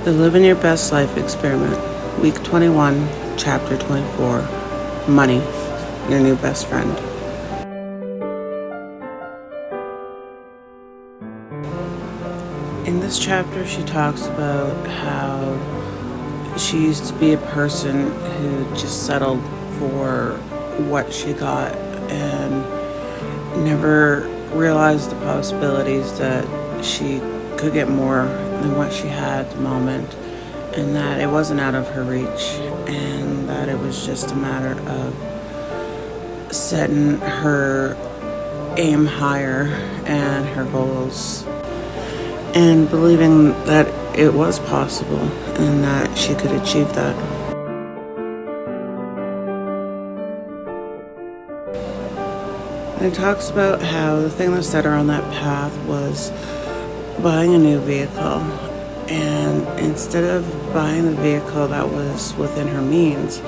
The Living Your Best Life Experiment, Week 21, Chapter 24, Money, Your New Best Friend. In this chapter, she talks about how she used to be a person who just settled for what she got and never realized the possibilities that she could get more than what she had at the moment, and that it wasn't out of her reach, and that it was just a matter of setting her aim higher and her goals, and believing that it was possible and that she could achieve that. And it talks about how the thing that set her on that path was buying a new vehicle, and instead of buying a vehicle that was within her means,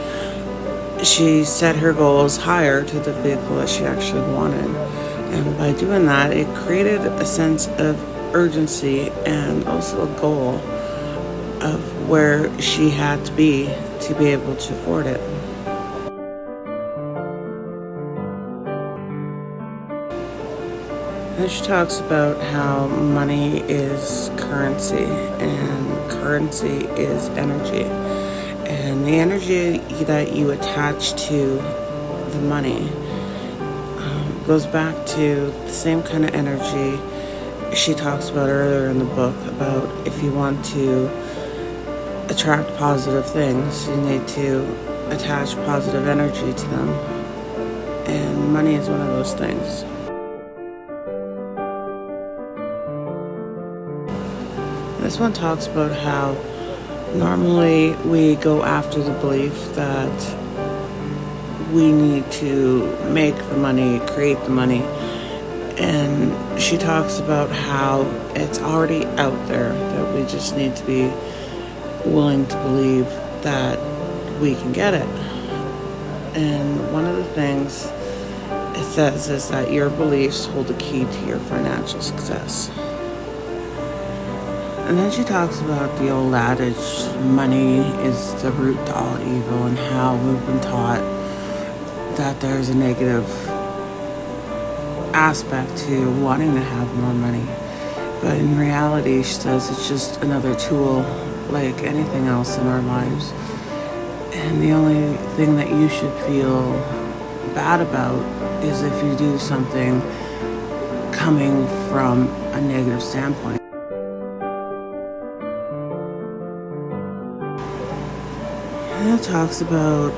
she set her goals higher to the vehicle that she actually wanted. And by doing that, it created a sense of urgency and also a goal of where she had to be able to afford it. And she talks about how money is currency and currency is energy. And the energy that you attach to the money goes back to the same kind of energy she talks about earlier in the book, about if you want to attract positive things, you need to attach positive energy to them. And money is one of those things. This one talks about how normally we go after the belief that we need to make the money, create the money. And she talks about how it's already out there, that we just need to be willing to believe that we can get it. And one of the things it says is that your beliefs hold the key to your financial success. And then she talks about the old adage, money is the root to all evil, and how we've been taught that there's a negative aspect to wanting to have more money. But in reality, she says it's just another tool like anything else in our lives. And the only thing that you should feel bad about is if you do something coming from a negative standpoint. And it talks about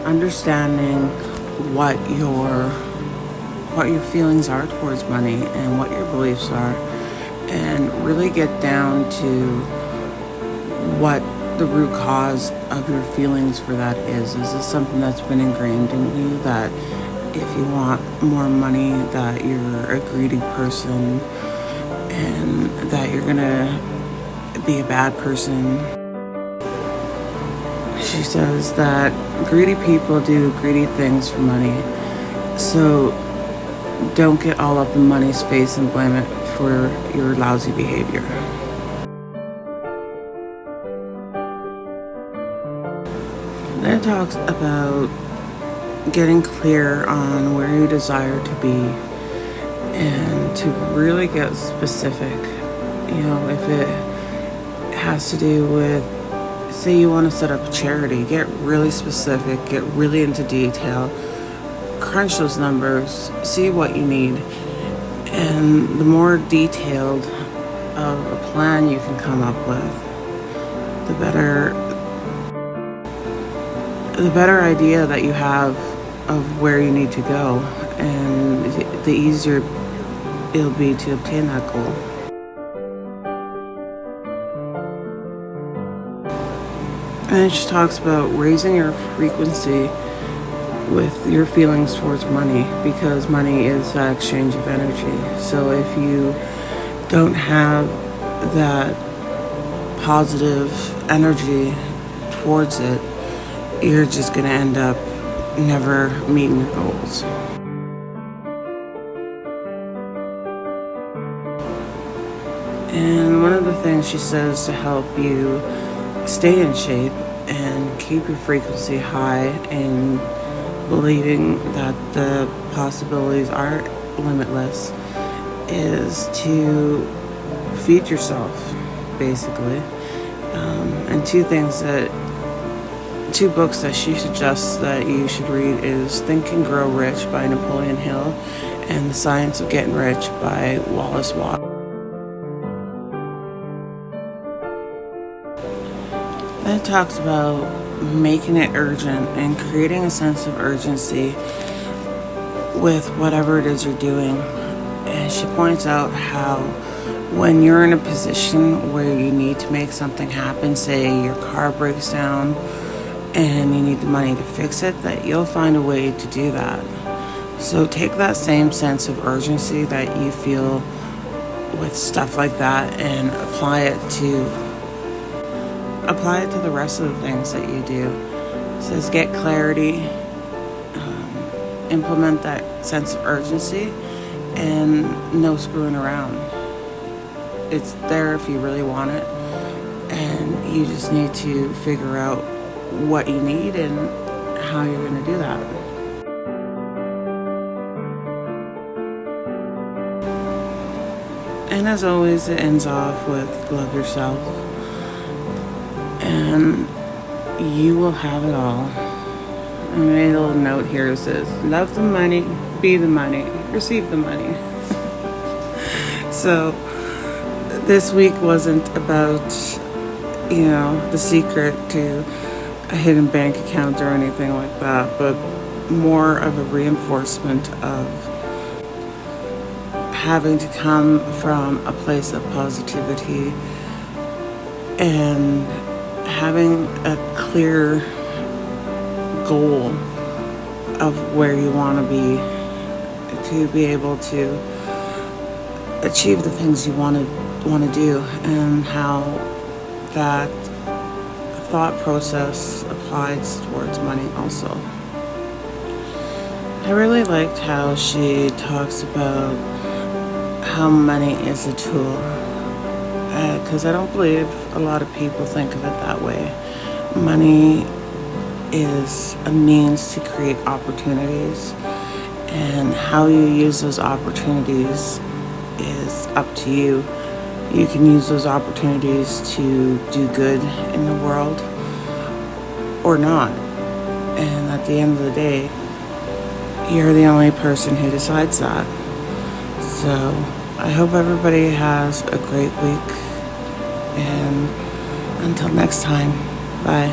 understanding what your feelings are towards money and what your beliefs are, and really get down to what the root cause of your feelings for that is. Is this something that's been ingrained in you, that if you want more money, that you're a greedy person and that you're gonna be a bad person? She says that greedy people do greedy things for money, so don't get all up in money's face and blame it for your lousy behavior. Then it talks about getting clear on where you desire to be and to really get specific. You know, if it has to do with, say you want to set up a charity, get really specific, get really into detail, crunch those numbers, see what you need. And the more detailed of a plan you can come up with, the better idea that you have of where you need to go, and the easier it'll be to obtain that goal. And she talks about raising your frequency with your feelings towards money, because money is that exchange of energy. So if you don't have that positive energy towards it, you're just going to end up never meeting your goals. And one of the things she says to help you stay in shape and keep your frequency high and believing that the possibilities are limitless is to feed yourself, basically. And two books that she suggests that you should read is Think and Grow Rich by Napoleon Hill and The Science of Getting Rich by Wallace Watt. That talks about making it urgent and creating a sense of urgency with whatever it is you're doing. And she points out how when you're in a position where you need to make something happen, say your car breaks down and you need the money to fix it, that you'll find a way to do that. So take that same sense of urgency that you feel with stuff like that and apply it to the rest of the things that you do. It says get clarity, implement that sense of urgency, and no screwing around. It's there if you really want it, and you just need to figure out what you need and how you're going to do that. And as always, it ends off with love yourself, and you will have it all. I made a little note here that says, love the money, be the money, receive the money. So this week wasn't about, the secret to a hidden bank account or anything like that, but more of a reinforcement of having to come from a place of positivity and having a clear goal of where you want to be able to achieve the things you want to do, and how that thought process applies towards money also. I really liked how she talks about how money is a tool, because I don't believe a lot of people think of it that way. Money is a means to create opportunities, and how you use those opportunities is up to you. You can use those opportunities to do good in the world or not. And at the end of the day, you're the only person who decides that. So I hope everybody has a great week. And until next time, bye.